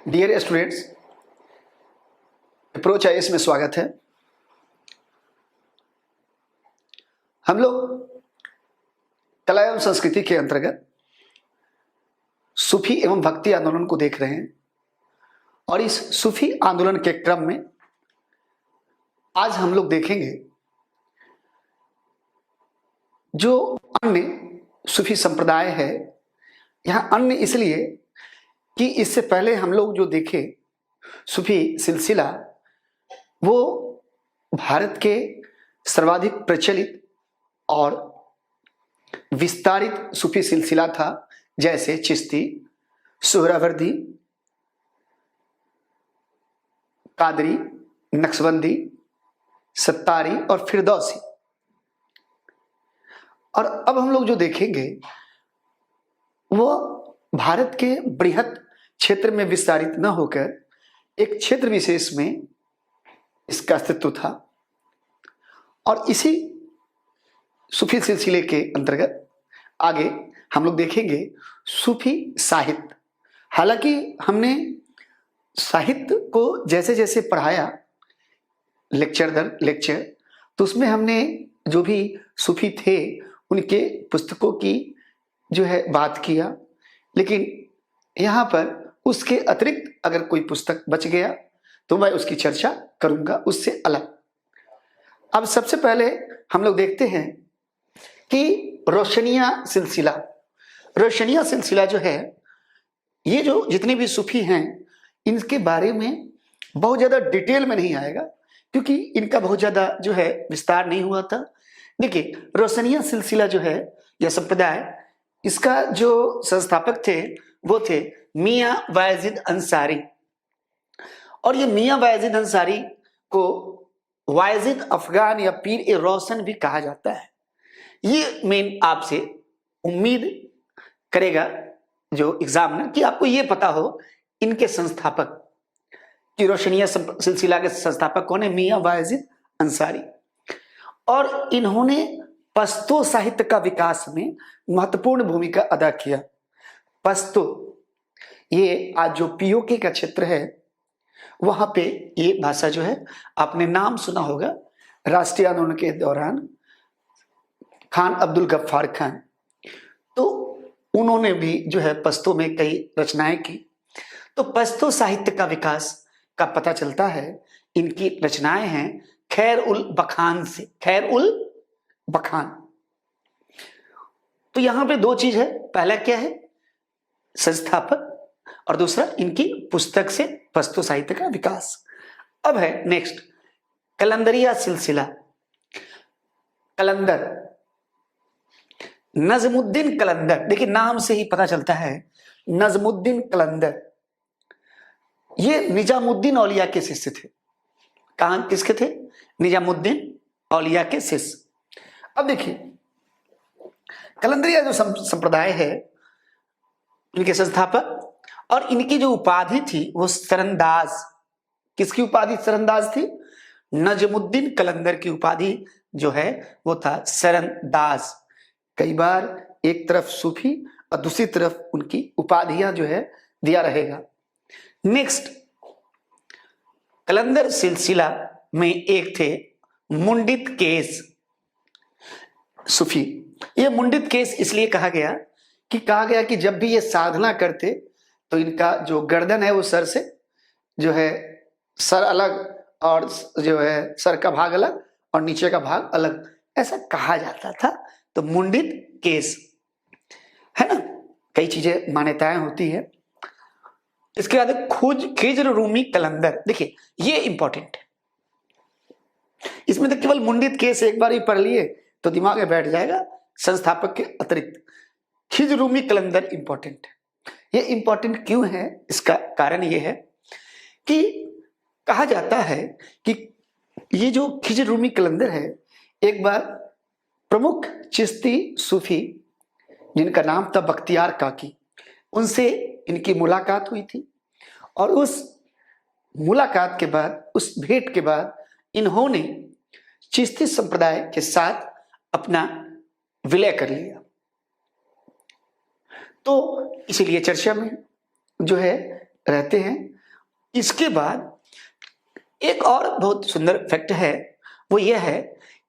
Dear students, approach IAS में स्वागत है। हम लोग कला एवं संस्कृति के अंतर्गत सूफी एवं भक्ति आंदोलन को देख रहे हैं और इस सूफी आंदोलन के क्रम में आज हम लोग देखेंगे जो अन्य सूफी संप्रदाय है। यहाँ अन्य इसलिए कि इससे पहले हम लोग जो देखे सूफी सिलसिला वो भारत के सर्वाधिक प्रचलित और विस्तारित सूफी सिलसिला था, जैसे चिश्ती, सुहरावर्दी, कादरी, नक्शबंदी, सत्तारी और फिरदौसी। और अब हम लोग जो देखेंगे वो भारत के बृहत क्षेत्र में विस्तारित न होकर एक क्षेत्र विशेष में इसका अस्तित्व था। और इसी सूफी सिलसिले के अंतर्गत आगे हम लोग देखेंगे सूफी साहित्य। हालांकि हमने साहित्य को जैसे जैसे पढ़ाया लेक्चर दर लेक्चर, तो उसमें हमने जो भी सूफी थे उनके पुस्तकों की जो है बात किया, लेकिन यहाँ पर उसके अतिरिक्त अगर कोई पुस्तक बच गया तो मैं उसकी चर्चा करूंगा उससे अलग। अब सबसे पहले हम लोग देखते हैं कि रोशनिया सिलसिला। रोशनिया सिलसिला जो है, ये जो जितने भी सूफी हैं इनके बारे में बहुत ज़्यादा डिटेल में नहीं आएगा क्योंकि इनका बहुत ज़्यादा जो है विस्तार नहीं हुआ था। देखिए, रोशनिया सिलसिला जो है यह संप्रदाय, इसका जो संस्थापक थे वो थे मियां वाजिद अंसारी। और ये मियां वाजिद अंसारी को वाजिद अफगान या पीर ए रोशन भी कहा जाता है। ये मेन आपसे उम्मीद करेगा जो एग्जाम ना कि आपको ये पता हो इनके संस्थापक कि रोशनिया सिलसिला के संस्थापक कौन है, मियां वाजिद अंसारी। और इन्होंने पश्तो साहित्य का विकास में महत्वपूर्ण भूमिका अदा किया। पश्तो ये आज जो पीओके का क्षेत्र है वहां पे ये भाषा जो है, आपने नाम सुना होगा राष्ट्रीय आंदोलन के दौरान खान अब्दुल गफ्फार खान, तो उन्होंने भी जो है पश्तो में कई रचनाएं की। तो पश्तो साहित्य का विकास का पता चलता है, इनकी रचनाएं हैं खैर उल बखान से। खैर उल बखान, तो यहां पे दो चीज है, पहला क्या है संस्थापक और दूसरा इनकी पुस्तक से पश्तो साहित्य का विकास। अब है नेक्स्ट कलंदरिया सिलसिला। कलंदर, नजमुद्दीन कलंदर, देखिए नाम से ही पता चलता है नजमुद्दीन कलंदर ये निजामुद्दीन औलिया के शिष्य थे। कहां किसके थे? निजामुद्दीन औलिया के शिष्य। अब देखिए कलंदरिया जो संप्रदाय है, इनके संस्थापक और इनकी जो उपाधि थी वो सरंदाज। किसकी उपाधि सरंदाज थी? नजमुद्दीन कलंदर की उपाधि जो है वो था सरंदाज। कई बार एक तरफ सूफी और दूसरी तरफ उनकी उपाधियां जो है दिया रहेगा। नेक्स्ट कलंदर सिलसिला में एक थे मुंडित केस सूफी। ये मुंडित केस इसलिए कहा गया कि जब भी ये साधना करते तो इनका जो गर्दन है वो सर से जो है सर अलग और जो है सर का भाग अलग और नीचे का भाग अलग, ऐसा कहा जाता था। तो मुंडित केस है ना, कई चीजें मान्यताएं होती है। इसके बाद खिज्र रूमी कलंदर। देखिए ये इंपॉर्टेंट है, इसमें तो केवल मुंडित केस एक बार ही पढ़ लिए तो दिमाग में बैठ जाएगा, संस्थापक के अतिरिक्त खिज्र रूमी कलंदर इंपॉर्टेंट है। ये इंपॉर्टेंट क्यों है? इसका कारण ये है कि कहा जाता है कि ये जो खिज्र रूमी कलंदर है, एक बार प्रमुख चिश्ती सूफी जिनका नाम था बख्तियार काकी, उनसे इनकी मुलाकात हुई थी। और उस मुलाकात के बाद, उस भेंट के बाद इन्होंने चिश्ती संप्रदाय के साथ अपना विलय कर लिया। तो इसीलिए चर्चा में जो है रहते हैं। इसके बाद एक और बहुत सुंदर फैक्ट है, वो यह है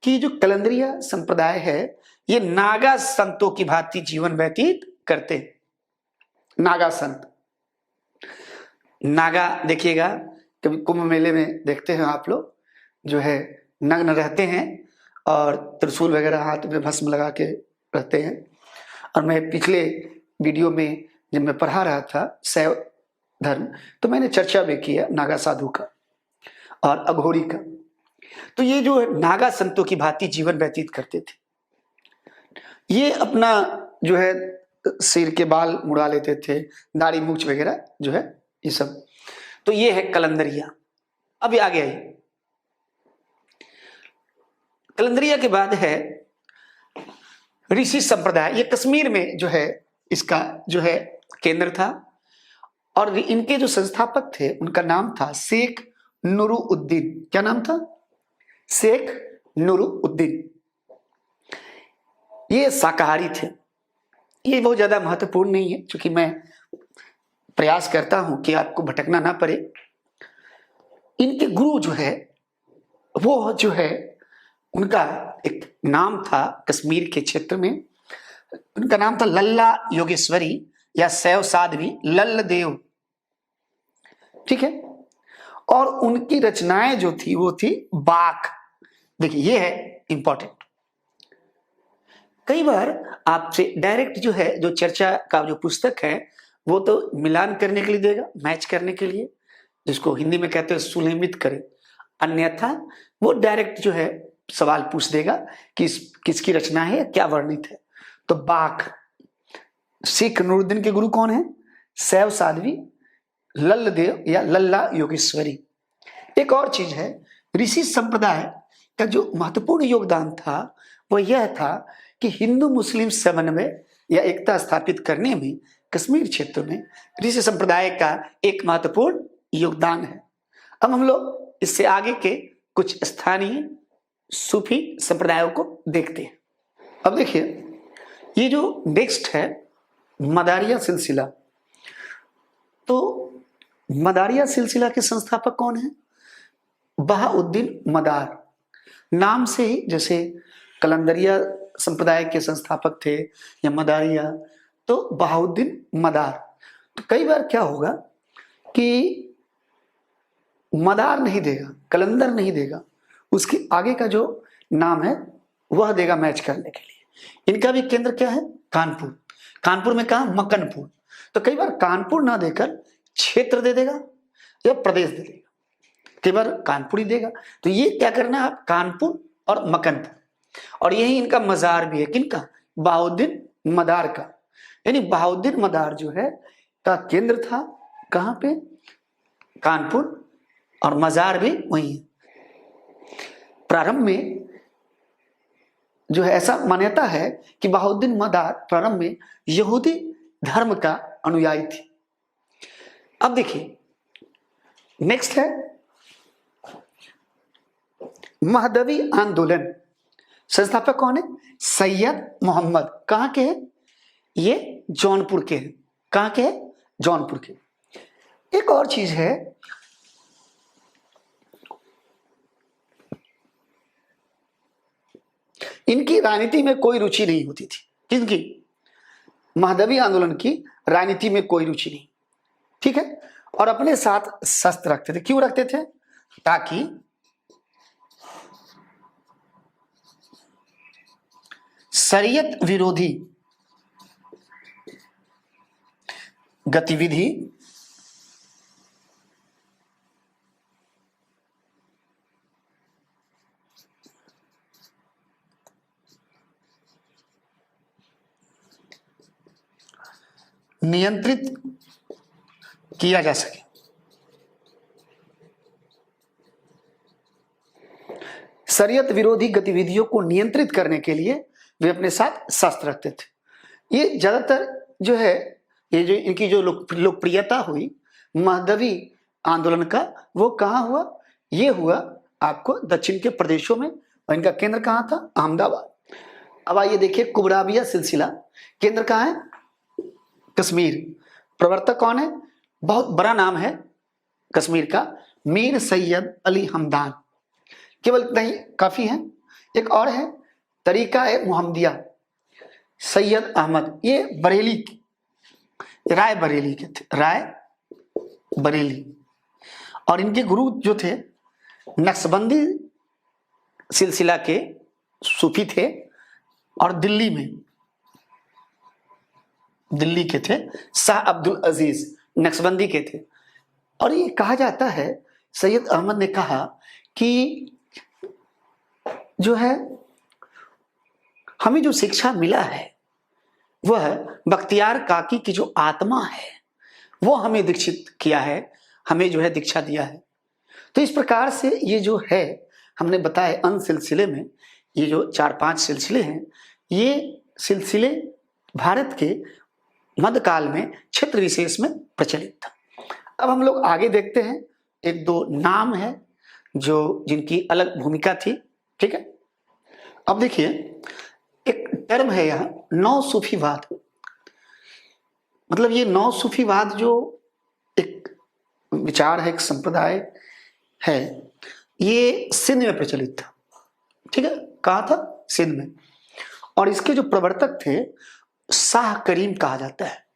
कि जो कलंदरिया संप्रदाय है ये नागा संतों की भांति जीवन व्यतीत करते हैं। नागा संत, नागा देखिएगा कभी कुंभ मेले में देखते हैं आप लोग, जो है नग्न रहते हैं और त्रिशूल वगैरह हाथ में भस्म लगा के रहते हैं। और मैं पिछले वीडियो में जब मैं पढ़ा रहा था शैव धर्म, तो मैंने चर्चा भी किया नागा साधु का और अघोरी का। तो ये जो नागा संतों की भांति जीवन व्यतीत करते थे, ये अपना जो है सिर के बाल मुड़ा लेते थे, दाढ़ी मूछ वगैरह जो है ये सब। तो ये है कलंदरिया। अभी आगे आइए, कलंदरिया के बाद है ऋषि संप्रदाय। ये कश्मीर में जो है इसका जो है केंद्र था, और इनके जो संस्थापक थे उनका नाम था शेख नूरुद्दीन। क्या नाम था? शेख नूरुद्दीन। ये शाकाहारी थे। ये बहुत ज्यादा महत्वपूर्ण नहीं है, क्योंकि मैं प्रयास करता हूं कि आपको भटकना ना पड़े। इनके गुरु जो है वो जो है उनका एक नाम था कश्मीर के क्षेत्र में, उनका नाम था लल्ला योगेश्वरी या शैव साध्वी लल्ल देव। ठीक है। और उनकी रचनाएं जो थी वो थी बाक। देखिए ये है इंपॉर्टेंट। कई बार आपसे डायरेक्ट जो है जो चर्चा का जो पुस्तक है वो तो मिलान करने के लिए देगा, मैच करने के लिए, जिसको हिंदी में कहते हैं सुलेमित करें। अन्यथा वो डायरेक्ट जो है सवाल पूछ देगा कि किसकी रचना है, क्या वर्णित है। तो बाक, शेख नूरुद्दीन के गुरु कौन है? शैव साध्वी लल्ल देव या लल्ला योगेश्वरी। एक और चीज है, ऋषि संप्रदाय का जो महत्वपूर्ण योगदान था वो यह था कि हिंदू मुस्लिम समन्वय या एकता स्थापित करने में कश्मीर क्षेत्र में ऋषि संप्रदाय का एक महत्वपूर्ण योगदान है। अब हम लोग इससे आगे के कुछ स्थानीय सूफी संप्रदायों को देखते हैं। अब देखिए ये जो नेक्स्ट है मदारिया सिलसिला। तो मदारिया सिलसिला के संस्थापक कौन है? बहाउद्दीन मदार। नाम से ही जैसे कलंदरिया संप्रदाय के संस्थापक थे या मदारिया, तो बहाउद्दीन मदार। तो कई बार क्या होगा कि मदार नहीं देगा, कलंदर नहीं देगा, उसके आगे का जो नाम है वह देगा मैच करने के लिए। इनका भी केंद्र क्या है? कानपुर। कानपुर में कहा? मक्कनपुर। तो कई बार कानपुर ना देकर क्षेत्र दे देगा या प्रदेश दे देगा, कई बार कानपुर ही देगा। तो ये क्या करना है? कानपुर और मक्कनपुर। और यही इनका मजार भी है। किनका? बहाउद्दीन मदार का। यानी बहाउद्दीन मदार जो है का केंद्र था कहां पे? कानपुर, और मजार भी वही है। प्रारंभ में जो है ऐसा मान्यता है कि बहाउद्दीन मदार प्रारंभ में यहूदी धर्म का अनुयायी थे। अब देखिए नेक्स्ट है महदवी आंदोलन। संस्थापक कौन है? सैयद मोहम्मद। कहां के हैं? ये जौनपुर के हैं। कहां के हैं? जौनपुर के। एक और चीज है, इनकी राजनीति में कोई रुचि नहीं होती थी। किसकी? महदवी आंदोलन की राजनीति में कोई रुचि नहीं। ठीक है। और अपने साथ शस्त्र रखते थे। क्यों रखते थे? ताकि शरीयत विरोधी गतिविधि नियंत्रित किया जा सके। शरीयत विरोधी गतिविधियों को नियंत्रित करने के लिए वे अपने साथ शस्त्र रखते थे। ये ज्यादातर जो है ये जो इनकी जो लोकप्रियता हुई महदवी आंदोलन का, वो कहाँ हुआ? ये हुआ आपको दक्षिण के प्रदेशों में, और इनका केंद्र कहाँ था? अहमदाबाद। अब आइए देखिए कुबराबिया सिलसिला। केंद्र कहाँ है? कश्मीर। प्रवर्तक कौन है? बहुत बड़ा नाम है, कश्मीर का मीर सैयद अली हमदान, केवल इतना ही काफी है। एक और है तरीका ए मुहम्मदिया, सैयद अहमद, ये बरेली राय बरेली के थे, राय बरेली। और इनके गुरु जो थे नक्शबंदी सिलसिला के सूफी थे और दिल्ली के थे, शाह अब्दुल अजीज नक्शबंदी के थे। और ये कहा जाता है सैयद अहमद ने कहा कि जो है हमें जो शिक्षा मिला है वह बख्तियार काकी की जो आत्मा है वो हमें दीक्षित किया है, हमें जो है दीक्षा दिया है। तो इस प्रकार से ये जो है हमने बताया अन सिलसिले में ये जो 4-5 सिलसिले हैं, ये सिलसिले भारत के मध्यकाल में क्षेत्र विशेष में प्रचलित था। अब हम लोग आगे देखते हैं, एक दो नाम है जो जिनकी अलग भूमिका थी, ठीक है। अब देखिए एक टर्म है यहाँ नौ सूफीवाद, मतलब ये नौ सूफीवाद जो एक विचार है, एक संप्रदाय है, ये सिंध में प्रचलित था, ठीक है। कहाँ था? सिंध में। और इसके जो प्रवर्तक थे शाह करीम कहा जाता है।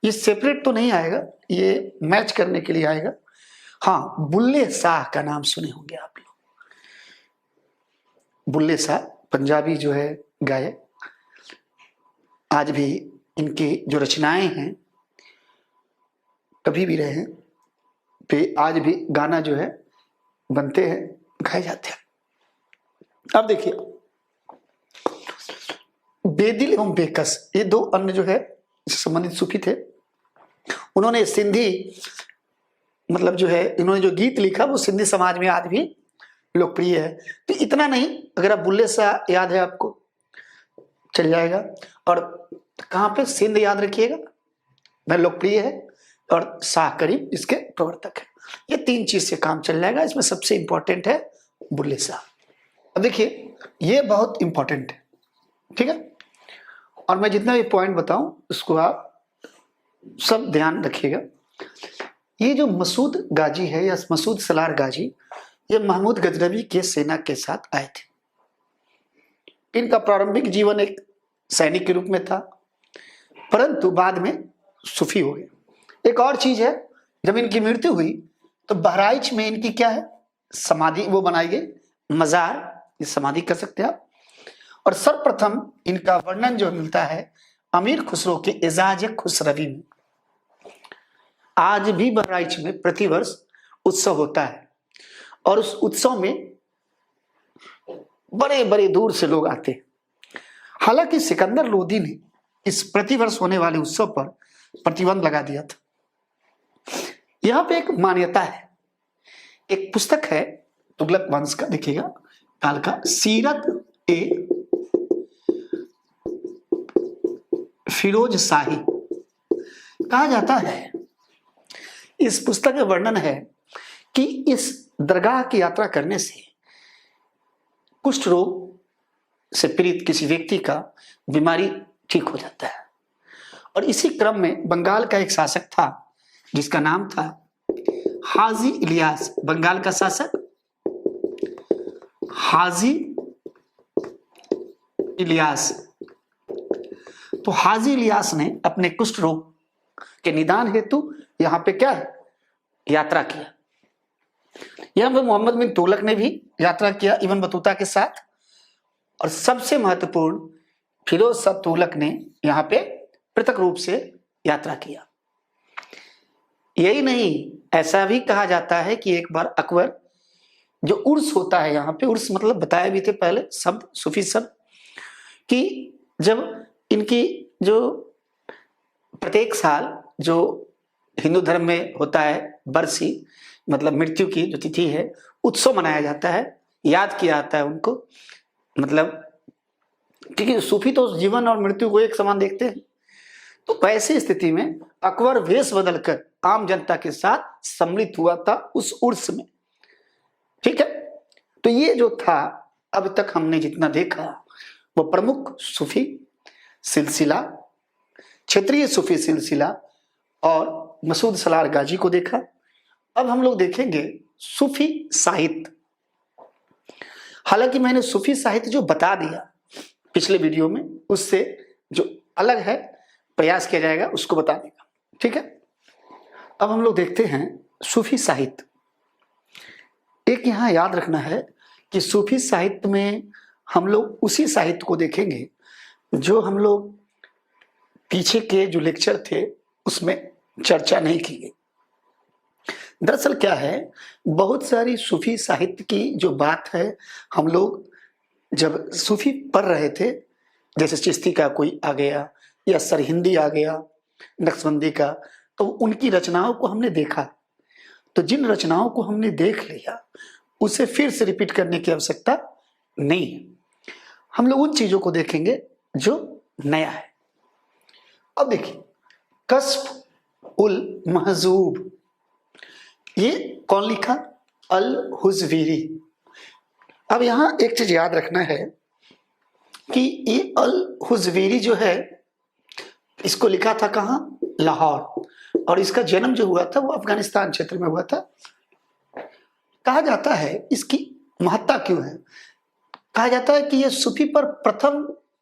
ये सेपरेट तो नहीं आएगा, ये मैच करने के लिए आएगा। हाँ, बुल्ले शाह का नाम सुने होंगे आप लोग। बुल्ले शाह पंजाबी जो है गायक, आज भी इनकी जो रचनाएं हैं कभी भी रहे पे आज भी गाना जो है बनते हैं, गाए जाते हैं। अब देखिए बेदिल एवं बेकस, ये दो अन्य जो है संबंधित सूफी थे। उन्होंने सिंधी मतलब जो है इन्होंने जो गीत लिखा वो सिंधी समाज में आज भी लोकप्रिय है। तो इतना नहीं, अगर आप बुल्ले शाह याद है आपको चल जाएगा। और कहाँ पे? सिंध याद रखिएगा, वह लोकप्रिय है और शाह करीम इसके प्रवर्तक है। ये 3 चीज से काम चल जाएगा। इसमें सबसे इंपॉर्टेंट है बुल्ले शाह। अब देखिए ये बहुत इंपॉर्टेंट है, ठीक है। और मैं जितना भी पॉइंट बताऊं उसको आप सब ध्यान रखिएगा। ये जो मसूद गाजी है या मसूद सलार गाजी, ये महमूद गजनवी के सेना के साथ आए थे। इनका प्रारंभिक जीवन एक सैनिक के रूप में था, परंतु बाद में सूफी हो गए। एक और चीज है, जब इनकी मृत्यु हुई तो बहराइच में इनकी क्या है समाधि वो बनाई गई, मजार, ये समाधि कर सकते हैं आप। और सर्वप्रथम इनका वर्णन जो मिलता है अमीर खुसरो के एजाज खुसरवी में। आज भी बहराइच में प्रतिवर्ष उत्सव होता है और उस उत्सव में बड़े बड़े दूर से लोग आते हैं। हालांकि सिकंदर लोदी ने इस प्रतिवर्ष होने वाले उत्सव पर प्रतिबंध लगा दिया था। यहां पे एक मान्यता है, एक पुस्तक है तुगलक वंश का, देखिएगा काल का, सीरत ए फिरोज शाही कहा जाता है। इस पुस्तक में वर्णन है कि इस दरगाह की यात्रा करने से कुष्ठ रोग से पीड़ित किसी व्यक्ति का बीमारी ठीक हो जाता है। और इसी क्रम में बंगाल का एक शासक था जिसका नाम था हाजी इलियास। बंगाल का शासक हाजी इलियास। तो हाजी इलियास ने अपने कुष्ठ रोग के निदान हेतु यहां पे क्या है यात्रा किया। यहां पे मोहम्मद बिन तुगलक ने भी यात्रा किया इब्न बतूता के साथ। और सबसे महत्वपूर्ण फिरोज शाह तुगलक ने यहां पे पृथक रूप से यात्रा किया। यही नहीं, ऐसा भी कहा जाता है कि एक बार अकबर जो उर्स होता है, यहाँ पे उर्स मतलब बताया भी थे पहले शब्द, सूफी शब्द, कि जब इनकी जो प्रत्येक साल जो हिंदू धर्म में होता है बरसी, मतलब मृत्यु की जो तिथि है, उत्सव मनाया जाता है, याद किया जाता है उनको। मतलब क्योंकि सूफी तो जीवन और मृत्यु को एक समान देखते हैं। तो वैसी स्थिति में अकबर वेश बदलकर आम जनता के साथ सम्मिलित हुआ था उस उर्स में, ठीक है। तो ये जो था अब तक हमने जितना देखा वो प्रमुख सूफी सिलसिला, क्षेत्रीय सूफी सिलसिला और मसूद सलार गाजी को देखा। अब हम लोग देखेंगे सूफी साहित्य। हालांकि मैंने सूफी साहित्य जो बता दिया पिछले वीडियो में, उससे जो अलग है प्रयास किया जाएगा उसको बताने का, ठीक है। अब हम लोग देखते हैं सूफी साहित्य। एक यहाँ याद रखना है कि सूफी साहित्य में हम लोग उसी साहित्य को देखेंगे जो हम लोग पीछे के जो लेक्चर थे उसमें चर्चा नहीं की गई। दरअसल क्या है, बहुत सारी सूफी साहित्य की जो बात है, हम लोग जब सूफी पढ़ रहे थे, जैसे चिश्ती का कोई आ गया या सरहिंदी आ गया, नक्शबंदी का, तो उनकी रचनाओं को हमने देखा। तो जिन रचनाओं को हमने देख लिया उसे फिर से रिपीट करने की आवश्यकता नहीं है। हम लोग उन चीजों को देखेंगे जो नया है। अब देखिए, कश्फ उल महजूब, ये कौन लिखा? अल हुजवीरी। अब यहां एक चीज याद रखना है कि ये अल हुजवीरी जो है, इसको लिखा था कहां? लाहौर। और इसका जन्म जो हुआ था वो अफगानिस्तान क्षेत्र में हुआ था। कहा जाता है, इसकी महत्ता क्यों है? कहा जाता है कि यह सूफी पर प्रथम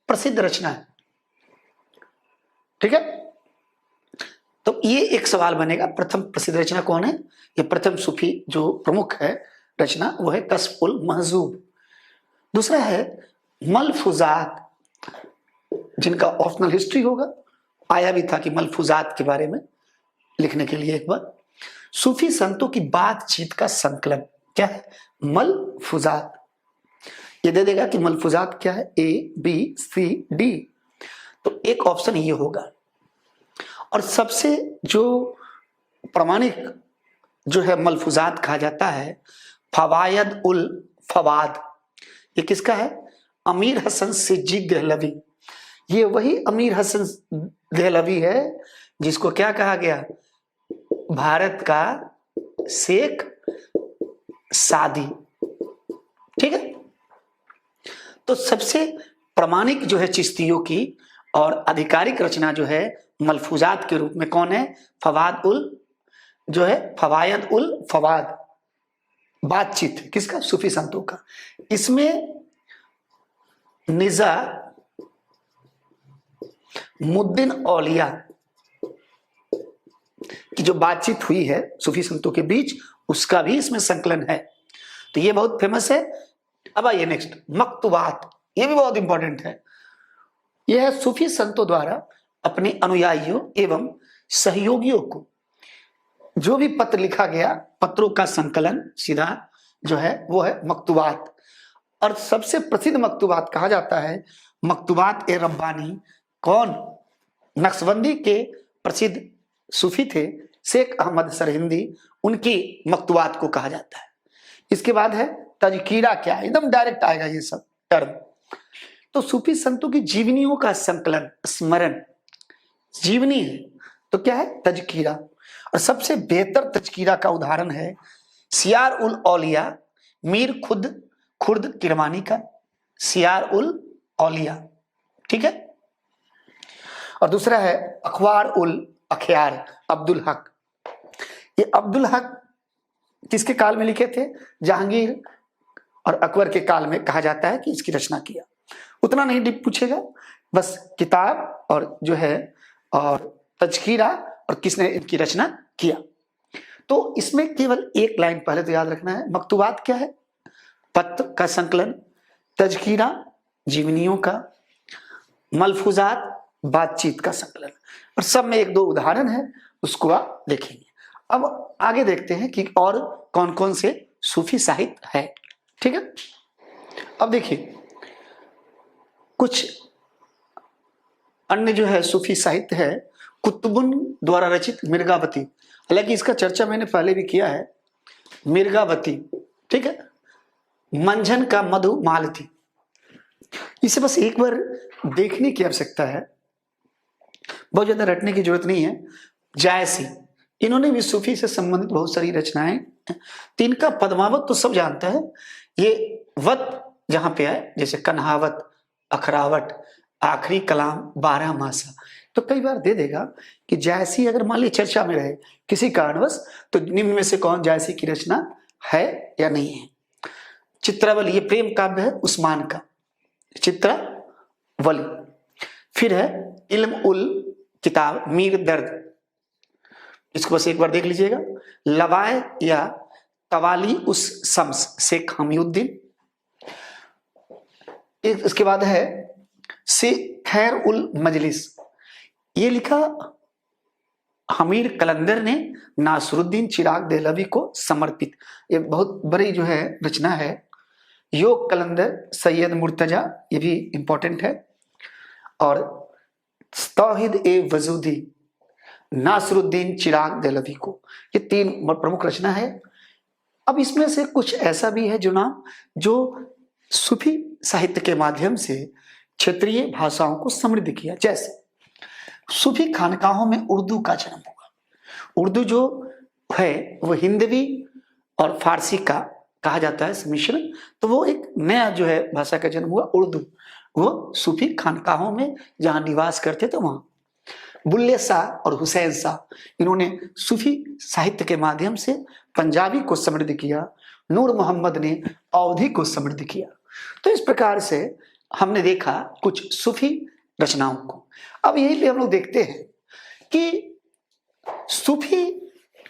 प्रसिद्ध रचना है, ठीक है। तो ये एक सवाल बनेगा, प्रथम प्रसिद्ध रचना कौन है? ये प्रथम सूफी जो प्रमुख है रचना वो है कश्फ उल महजूब। दूसरा है मलफूजात, जिनका ऑप्शनल हिस्ट्री होगा, आया भी था कि मलफूजात के बारे में लिखने के लिए एक बार। सूफी संतों की बातचीत का संकलन क्या है? मलफूजात। ये दे देगा कि मलफूजात क्या है, ABCD। तो एक ऑप्शन ये होगा। और सबसे जो प्रामाणिक जो है मलफूजात कहा जाता है, फवायद उल फवाद। ये किसका है? अमीर हसन सिज्जी देहलवी। ये वही अमीर हसन देहलवी है जिसको क्या कहा गया? भारत का शेख सादी, ठीक है। तो सबसे प्रामाणिक जो है चिश्तियों की और आधिकारिक रचना जो है मलफूजात के रूप में कौन है? फवाद उल जो है फवायद उल फवाद। बातचीत किसका? सूफी संतों का। इसमें निजा मुद्दीन औलिया की जो बातचीत हुई है सूफी संतों के बीच, उसका भी इसमें संकलन है। तो ये बहुत फेमस है। अब आइए नेक्स्ट, मकतूबात। ये भी बहुत इंपॉर्टेंट है। यह है सूफी संतों द्वारा अपने अनुयायियों एवं सहयोगियों को जो भी पत्र लिखा गया, पत्रों का संकलन सीधा जो है वो है मकतूबात। और सबसे प्रसिद्ध मकतूबात कहा जाता है मकतूबात ए रब्बानी। कौन? नक्शबंदी के प्रसिद्ध सूफी थे शेख अहमद सरहिंदी, उनकी मकतूबात को कहा जाता है। इसके बाद है तजकीरा। क्या है? एकदम डायरेक्ट आएगा ये सब टर्म। तो सूफी संतों की जीवनियों का संकलन, स्मरण, जीवनी है तो क्या है? तजकीरा। और सबसे बेहतर तजकीरा का उदाहरण है सियार उल औलिया, मीर खुर्द किरमानी का सियार उल औलिया, ठीक है। और दूसरा है अखबार उल अखयार, अब्दुल हक। ये अब्दुल हक किसके काल में लिखे थे? जहांगीर और अकबर के काल में कहा जाता है कि इसकी रचना किया। उतना नहीं डीप पूछेगा, बस किताब और जो है और तजकीरा और किसने इनकी रचना किया। तो इसमें केवल एक लाइन पहले तो याद रखना है, मकतूबात क्या है? पत्र का संकलन, तजकीरा जीवनियों का, मलफूजात बातचीत का संकलन। और सब में एक दो उदाहरण है, उसको आप देखेंगे। अब आगे देखते हैं कि और कौन कौन से सूफी साहित्य है, ठीक है। अब देखिए कुछ अन्य जो है सूफी साहित्य है, कुतुबुन द्वारा रचित मिर्गावती। हालांकि इसका चर्चा मैंने पहले भी किया है, मिर्गावती, ठीक है। मंझन का मधु मालती। इसे बस एक बार देखने की आवश्यकता है, बहुत ज्यादा रटने की जरूरत नहीं है। जायसी, इन्होंने भी सूफी से संबंधित बहुत सारी रचनाएं। तीन का पद्मावत तो सब जानता है। ये वत जहां पे है, जैसे कन्हावत, अखरावट, आखिरी कलाम 12 मासा। तो कई बार दे देगा कि जायसी अगर मान ली चर्चा में रहे किसी कारणवश, तो निम्न में से कौन जायसी की रचना है या नहीं है। चित्रावली, ये प्रेम काव्य है उस्मान का, चित्रावली। फिर है इल्म उल किताब मीर दर्द, इसको बस एक बार देख लीजिएगा। लवाए या कवाली उस शम्स शेख हमीउद्दीन। इसके बाद है से खैर उल मजलिस, ये लिखा हमीर कलंदर ने नासरुद्दीन चिराग देहलवी को समर्पित। ये बहुत बड़ी जो है रचना है। योग कलंदर सैयद मुर्तजा, ये भी इंपॉर्टेंट है। और तौहीद ए वजूदी नासरुद्दीन चिराग देहलवी को, ये 3 प्रमुख रचना है। अब इसमें से कुछ ऐसा भी है जो सूफी साहित्य के माध्यम से क्षेत्रीय भाषाओं को समृद्ध किया। जैसे सूफी खानकाहों में उर्दू का जन्म हुआ। उर्दू जो है वो हिंदवी और फारसी का कहा जाता है मिश्रण, तो वो एक नया जो है भाषा का जन्म हुआ उर्दू। वो सूफी खानकाहों में जहां निवास करते थे वहां बुल्ले शाह और हुसैन शाह, इन्होंने सूफी साहित्य के माध्यम से पंजाबी को समृद्ध किया। नूर मोहम्मद ने अवधी को समृद्ध किया। तो इस प्रकार से हमने देखा कुछ सूफी रचनाओं को। अब यही पे हम लोग देखते हैं कि सूफी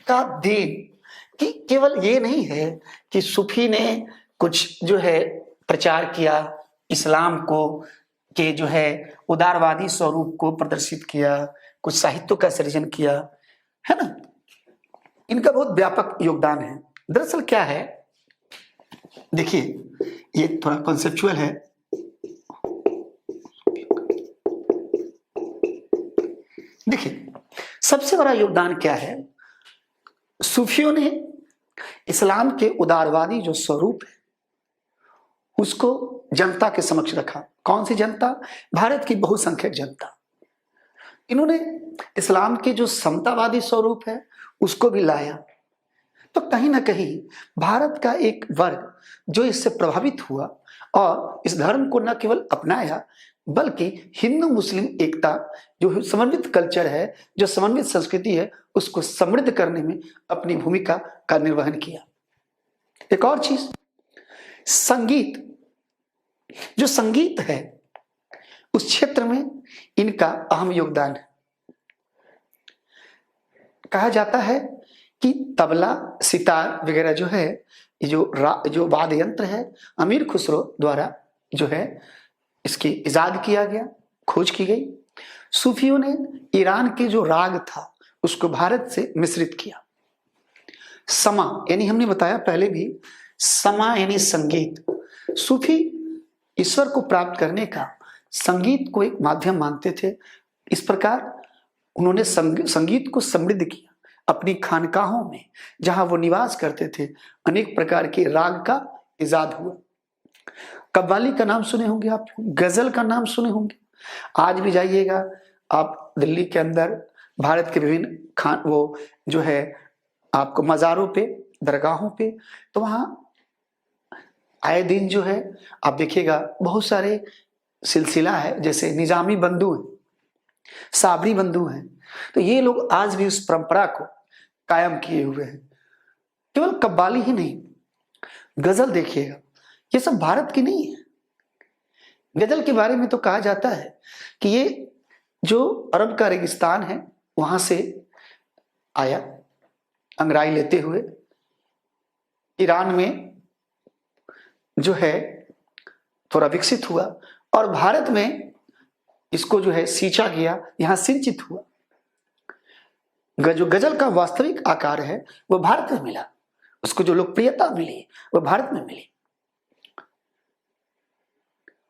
का दीन कि केवल ये नहीं है कि सूफी ने कुछ जो है प्रचार किया इस्लाम को, के जो है उदारवादी स्वरूप को प्रदर्शित किया, कुछ साहित्यों का सृजन किया, है ना। इनका बहुत व्यापक योगदान है। दरअसल क्या है, देखिए ये थोड़ा कॉन्सेप्चुअल है। देखिए सबसे बड़ा योगदान क्या है, सूफियों ने इस्लाम के उदारवादी जो स्वरूप है उसको जनता के समक्ष रखा। कौन सी जनता? भारत की बहुसंख्यक जनता। इन्होंने इस्लाम के जो समतावादी स्वरूप है उसको भी लाया। तो कहीं ना कहीं भारत का एक वर्ग जो इससे प्रभावित हुआ और इस धर्म को न केवल अपनाया बल्कि हिंदू मुस्लिम एकता जो समन्वित कल्चर है, जो समन्वित संस्कृति है, उसको समृद्ध करने में अपनी भूमिका का निर्वहन किया। एक और चीज, संगीत, जो संगीत है उस क्षेत्र में इनका अहम योगदान है। कहा जाता है कि तबला सितार वगैरह जो है, जो वाद्य यंत्र है, अमीर खुसरो द्वारा जो है इसकी इजाद किया गया, खोज की गई। सूफियों ने ईरान के जो राग था उसको भारत से मिश्रित किया। समा यानी हमने बताया पहले भी, समा यानी संगीत। सूफी ईश्वर को प्राप्त करने का संगीत को एक माध्यम मानते थे। इस प्रकार उन्होंने संगीत को समृद्ध किया। अपनी खानकाहों में जहां वो निवास करते थे अनेक प्रकार के राग का इजाद हुआ। कव्वाली का नाम सुने होंगे आप, गजल का नाम सुने होंगे। आज भी जाइएगा आप दिल्ली के अंदर, भारत के विभिन्न वो जो है आपको मज़ारों पे, दरगाहों पे, तो वहाँ आए दिन जो है आप देखिएगा बहुत सारे सिलसिला है, जैसे निजामी बंधु हैं, साबरी बंधु हैं। तो ये लोग आज भी उस परंपरा को कायम किए हुए हैं। केवल कव्वाली ही नहीं, गजल देखिएगा, ये सब भारत की नहीं है। गजल के बारे में तो कहा जाता है कि ये जो अरब का रेगिस्तान है वहां से आया, अंगराई लेते हुए ईरान में जो है थोड़ा विकसित हुआ और भारत में इसको जो है सींचा गया, यहां सिंचित हुआ। जो गजल का वास्तविक आकार है वो भारत में मिला, उसको जो लोकप्रियता मिली वो भारत में मिली।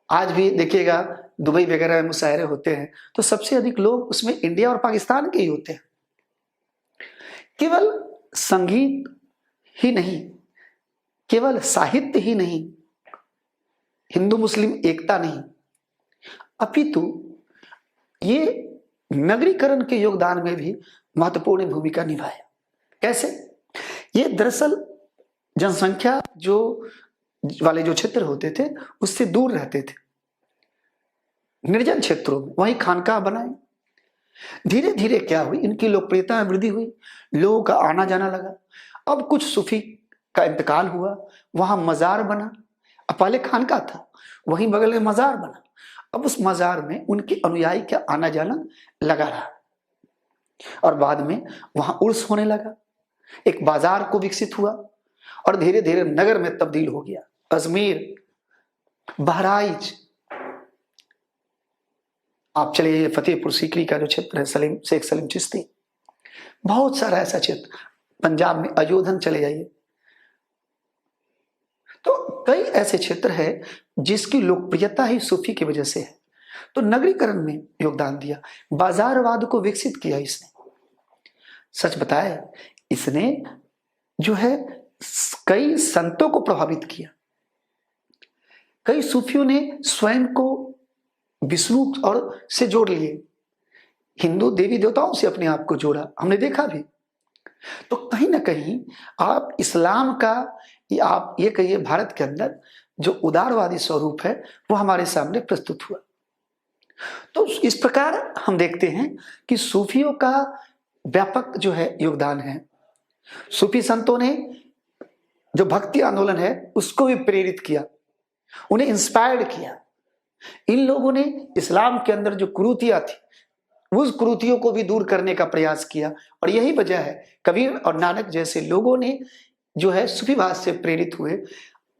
आज भी देखिएगा दुबई वगैरह में मुशायरे होते हैं तो सबसे अधिक लोग उसमें इंडिया और पाकिस्तान के ही होते हैं। केवल संगीत ही नहीं, केवल साहित्य ही नहीं, हिंदू मुस्लिम एकता नहीं, अपितु ये नगरीकरण के योगदान में भी महत्वपूर्ण भूमिका निभाया। कैसे? ये दरअसल जनसंख्या जो वाले जो क्षेत्र होते थे उससे दूर रहते थे। निर्जन क्षेत्रों में वहीं खानकाह बनाए। धीरे धीरे क्या हुई, इनकी लोकप्रियता में वृद्धि हुई, लोगों का आना जाना लगा। अब कुछ सूफी का इंतकाल हुआ, वहां मजार बना। अब पहले खानकाह था, वहीं बगल में मजार बना। अब उस मजार में उनके अनुयायी का आना जाना लगा रहा और बाद में वहां उर्स होने लगा, एक बाजार को विकसित हुआ और धीरे धीरे नगर में तब्दील हो गया। अजमेर, बहराइच, आप चलिए फतेहपुर सीकरी का जो क्षेत्र है, शेख सलीम चिश्ती, बहुत सारा ऐसा क्षेत्र, पंजाब में अयोधन चले जाइए, तो कई ऐसे क्षेत्र है जिसकी लोकप्रियता ही सूफी की वजह से है। तो नगरीकरण में योगदान दिया, बाजारवाद को विकसित किया इसने। सच बताए, इसने जो है कई संतों को प्रभावित किया। कई सूफियों ने स्वयं को विष्णु और से जोड़ लिए, हिंदू देवी देवताओं से अपने आप को जोड़ा, हमने देखा भी। तो कहीं ना कहीं आप इस्लाम का, आप ये कहिए भारत के अंदर जो उदारवादी स्वरूप है वो हमारे सामने प्रस्तुत हुआ। तो इस प्रकार हम देखते हैं कि सूफियों का व्यापक जो है योगदान है। सूफी संतों ने जो भक्ति आंदोलन है उसको भी प्रेरित किया, उन्हें इंस्पायर्ड किया। इन लोगों ने इस्लाम के अंदर जो कुरीतियां थी उस कुरीतियों को भी दूर करने का प्रयास किया, और यही वजह है कबीर और नानक जैसे लोगों ने जो है सूफीवाद से प्रेरित हुए।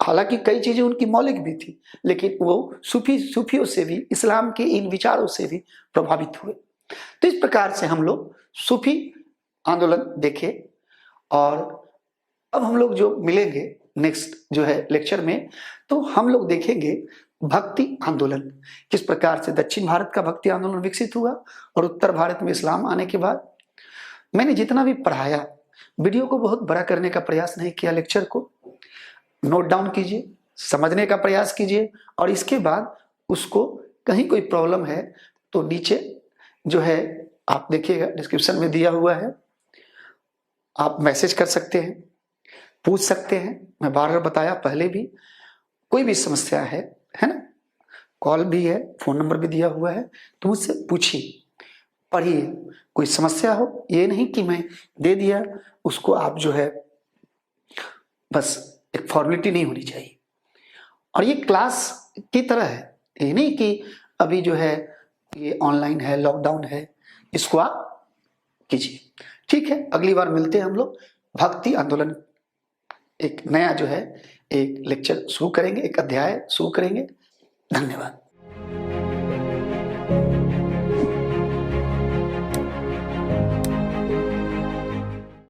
हालांकि कई चीजें उनकी मौलिक भी थी, लेकिन वो सूफियों से भी, इस्लाम के इन विचारों से भी प्रभावित हुए। तो इस प्रकार से हम लोग सूफी आंदोलन देखे, और अब हम लोग जो मिलेंगे नेक्स्ट जो है लेक्चर में, तो हम लोग देखेंगे भक्ति आंदोलन, किस प्रकार से दक्षिण भारत का भक्ति आंदोलन विकसित हुआ और उत्तर भारत में इस्लाम आने के बाद। मैंने जितना भी पढ़ाया, वीडियो को बहुत बड़ा करने का प्रयास नहीं किया, लेक्चर को नोट डाउन कीजिए, समझने का प्रयास कीजिए, और इसके बाद उसको कहीं कोई प्रॉब्लम है तो नीचे जो है आप देखिएगा डिस्क्रिप्शन में दिया हुआ है, आप मैसेज कर सकते हैं, पूछ सकते हैं। मैं बार बार बताया पहले भी, कोई भी समस्या है ना, कॉल भी है, फोन नंबर भी दिया हुआ है, तो मुझसे पूछिए, पढ़िए। कोई समस्या हो, ये नहीं कि मैं दे दिया उसको आप जो है बस एक फॉर्मेलिटी नहीं होनी चाहिए। और ये क्लास की तरह है, ये नहीं कि अभी जो है ये ऑनलाइन है, लॉकडाउन है, इसको आप कीजिए। ठीक है, अगली बार मिलते हैं हम लोग, भक्ति आंदोलन एक नया जो है एक लेक्चर शुरू करेंगे, एक अध्याय शुरू करेंगे। धन्यवाद।